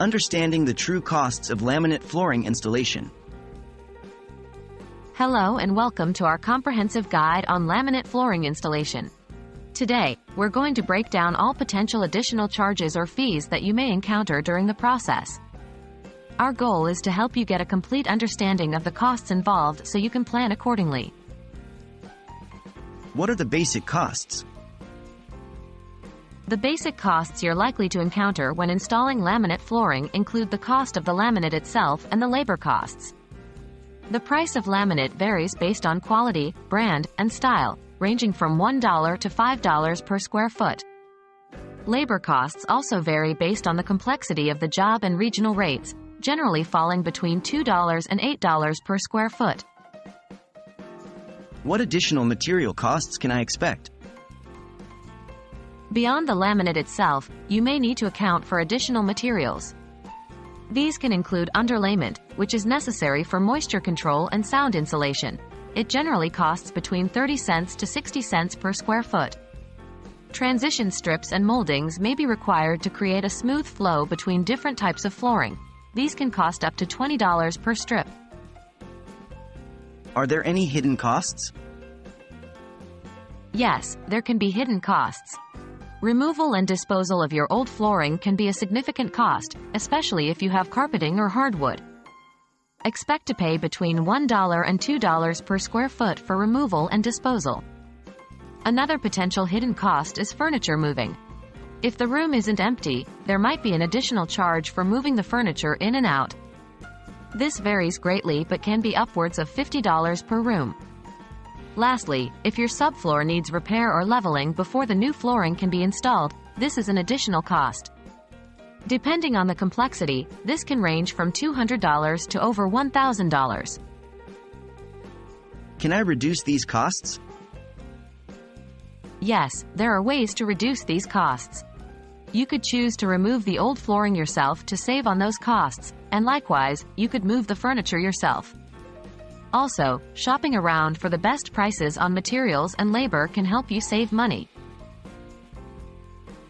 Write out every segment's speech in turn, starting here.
Understanding the true costs of laminate flooring installation. Hello and welcome to our comprehensive guide on laminate flooring installation. Today, we're going to break down all potential additional charges or fees that you may encounter during the process. Our goal is to help you get a complete understanding of the costs involved so you can plan accordingly. What are the basic costs? The basic costs you're likely to encounter when installing laminate flooring include the cost of the laminate itself and the labor costs. The price of laminate varies based on quality, brand, and style, ranging from $1 to $5 per square foot. Labor costs also vary based on the complexity of the job and regional rates, generally falling between $2 and $8 per square foot. What additional material costs can I expect? Beyond the laminate itself, you may need to account for additional materials. These can include underlayment, which is necessary for moisture control and sound insulation. It generally costs between 30 cents to 60 cents per square foot. Transition strips and moldings may be required to create a smooth flow between different types of flooring. These can cost up to $20 per strip. Are there any hidden costs? Yes, there can be hidden costs. Removal and disposal of your old flooring can be a significant cost, especially if you have carpeting or hardwood. Expect to pay between $1 and $2 per square foot for removal and disposal. Another potential hidden cost is furniture moving. If the room isn't empty, there might be an additional charge for moving the furniture in and out. This varies greatly but can be upwards of $50 per room. Lastly, if your subfloor needs repair or leveling before the new flooring can be installed, this is an additional cost. Depending on the complexity, this can range from $200 to over $1,000. Can I reduce these costs? Yes, there are ways to reduce these costs. You could choose to remove the old flooring yourself to save on those costs, and likewise, you could move the furniture yourself. Also, shopping around for the best prices on materials and labor can help you save money.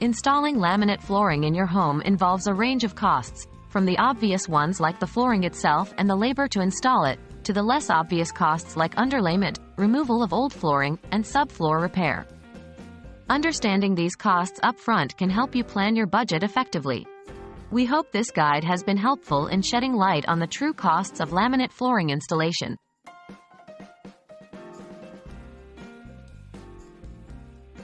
Installing laminate flooring in your home involves a range of costs, from the obvious ones like the flooring itself and the labor to install it, to the less obvious costs like underlayment, removal of old flooring, and subfloor repair. Understanding these costs up front can help you plan your budget effectively. We hope this guide has been helpful in shedding light on the true costs of laminate flooring installation.